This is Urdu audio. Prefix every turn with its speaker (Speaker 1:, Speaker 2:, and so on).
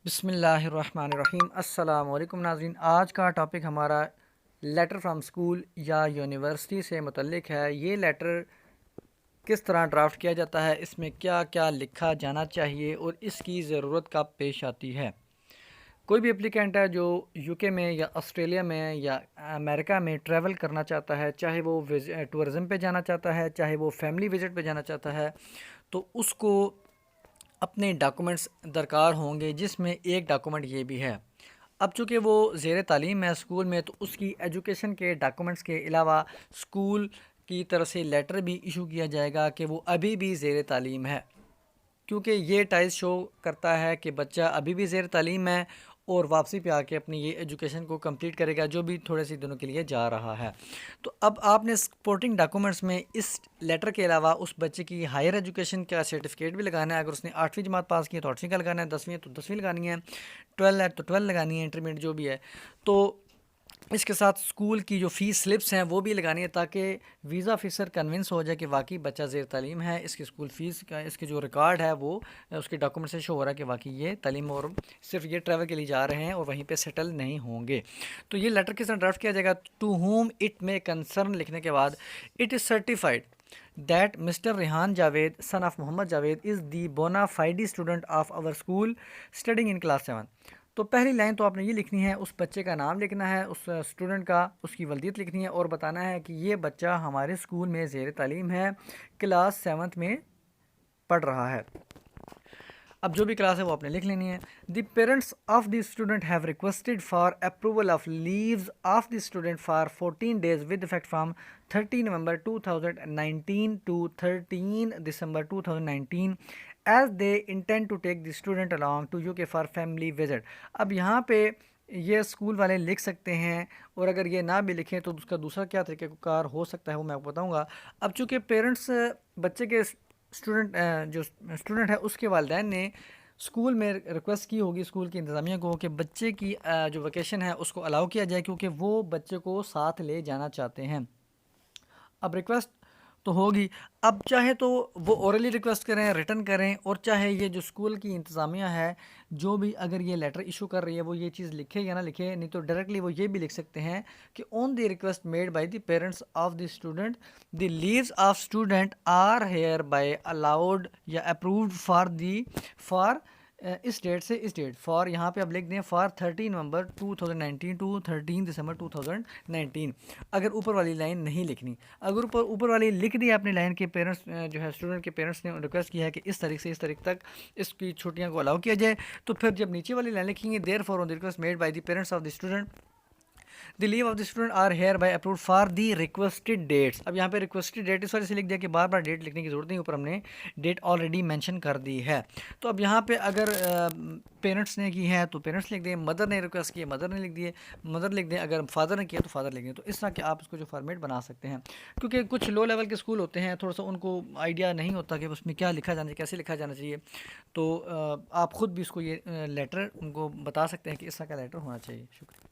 Speaker 1: بسم اللہ الرحمن الرحیم۔ السلام علیکم ناظرین، آج کا ٹاپک ہمارا لیٹر فرام اسکول یا یونیورسٹی سے متعلق ہے۔ یہ لیٹر کس طرح ڈرافٹ کیا جاتا ہے، اس میں کیا کیا لکھا جانا چاہیے اور اس کی ضرورت کب پیش آتی ہے۔ کوئی بھی اپلیکینٹ ہے جو یو کے میں یا آسٹریلیا میں یا امریکہ میں ٹریول کرنا چاہتا ہے، چاہے وہ ٹورزم پہ جانا چاہتا ہے، چاہے وہ فیملی وزٹ پہ جانا چاہتا ہے، تو اس کو اپنے ڈاکومنٹس درکار ہوں گے، جس میں ایک ڈاکومنٹ یہ بھی ہے۔ اب چونکہ وہ زیر تعلیم ہے اسکول میں، تو اس کی ایجوکیشن کے ڈاکومنٹس کے علاوہ اسکول کی طرف سے لیٹر بھی ایشو کیا جائے گا کہ وہ ابھی بھی زیر تعلیم ہے، کیونکہ یہ ٹائز شو کرتا ہے کہ بچہ ابھی بھی زیر تعلیم ہے اور واپسی پہ آ کے اپنی یہ ایجوکیشن کو کمپلیٹ کرے گا، جو بھی تھوڑے سے دنوں کے لیے جا رہا ہے۔ تو اب آپ نے سپورٹنگ ڈاکومنٹس میں اس لیٹر کے علاوہ اس بچے کی ہائر ایجوکیشن کا سرٹیفکیٹ بھی لگانا ہے۔ اگر اس نے 8ویں جماعت پاس کی ہے تو 8ویں کا لگانا ہے، 10ویں ہے تو 10ویں لگانی ہے، 12 ہے تو 12 لگانی ہے، انٹرمیڈیٹ جو بھی ہے۔ تو اس کے ساتھ اسکول کی جو فیس سلپس ہیں وہ بھی لگانی ہے، تاکہ ویزا آفیسر کنونس ہو جائے کہ واقعی بچہ زیر تعلیم ہے، اس کی اسکول فیس کا اس کے جو ریکارڈ ہے وہ اس کے ڈاکومنٹ سے شو ہو رہا ہے کہ واقعی یہ تعلیم اور صرف یہ ٹریول کے لیے جا رہے ہیں اور وہیں پہ سیٹل نہیں ہوں گے۔ تو یہ لیٹر کس طرح ڈرافٹ کیا جائے گا؟ ٹو ہوم اٹ میں کنسرن لکھنے کے بعد it is certified that Mr. Rehan Javed, son of Muhammad Javed, is the bona fide student of our school studying in class 7۔ تو پہلی لائن تو آپ نے یہ لکھنی ہے، اس بچے کا نام لکھنا ہے، اس اسٹوڈنٹ کا، اس کی ولدیت لکھنی ہے اور بتانا ہے کہ یہ بچہ ہمارے اسکول میں زیر تعلیم ہے، کلاس 7 میں پڑھ رہا ہے۔ اب جو بھی کلاس ہے وہ آپ نے لکھ لینی ہے۔ The parents of the student have requested for approval of leaves of the student for 14 days with effect from 30 November 2019 to 13 December 2019 as they intend to take the student along to UK for family visit. اب یہاں پہ یہ اسکول والے لکھ سکتے ہیں، اور اگر یہ نہ بھی لکھیں تو اس کا دوسرا کیا طریقہ کار ہو سکتا ہے وہ میں آپ کو بتاؤں گا۔ اب چونکہ پیرنٹس بچے کے جو اسٹوڈنٹ ہے اس کے والدین نے اسکول میں ریکویسٹ کی ہوگی اسکول کی انتظامیہ کو کہ بچے کی جو ویکیشن ہے اس کو الاؤ کیا جائے، کیونکہ وہ بچے کو ساتھ لے جانا چاہتے ہیں۔ اب ریکویسٹ تو ہوگی، اب چاہے تو وہ اورلی ریکویسٹ کریں، ریٹن کریں، اور چاہے یہ جو اسکول کی انتظامیہ ہے جو بھی اگر یہ لیٹر ایشو کر رہی ہے وہ یہ چیز لکھے یا نہ لکھے، نہیں تو ڈائریکٹلی وہ یہ بھی لکھ سکتے ہیں کہ on the request made by the parents of the student the leaves of student are hereby allowed یا اپرووڈ فار اس ڈیٹ سے اس ڈیٹ فار، یہاں پہ اب لکھ دیں فار 30 November 2019 ٹو 13 December 2019۔ اگر اوپر والی لائن نہیں لکھنی، اگر اوپر والی لکھ دی اپنی لائن کے پیرنٹس جو ہے اسٹوڈنٹ کے پیرنٹس نے ریکویسٹ کیا ہے کہ اس تاریخ سے اس تاریخ تک اس کی چھٹیاں کو الاؤ کیا جائے، تو پھر جب نیچے والی لائن لکھیں گے therefore on the request made by the parents of the student the leave of the student are hereby approved for the requested dates. اب یہاں پہ ریکویسٹڈ ڈیٹ اس وجہ سے لکھ دیا کہ بار بار ڈیٹ لکھنے کی ضرورت نہیں، اوپر ہم نے ڈیٹ آلریڈی مینشن کر دی ہے۔ تو اب یہاں پہ اگر پیرنٹس نے کی ہے تو پیرنٹس لکھ دیں، مدر نے ریکویسٹ کی ہے مدر نے لکھ دیے، مدر لکھ دیں، اگر فادر نے کیا تو فادر لکھ دیں۔ تو اس طرح کہ آپ اس کو جو فارمیٹ بنا سکتے ہیں، کیونکہ کچھ لو لیول کے اسکول ہوتے ہیں تھوڑا سا ان کو آئیڈیا نہیں ہوتا کہ اس میں کیا لکھا جانا چاہیے، کیسے لکھا جانا چاہیے، تو آپ خود بھی اس کو یہ لیٹر ان کو بتا سکتے ہیں کہ اس طرح کا لیٹر ہونا چاہیے۔ شکریہ۔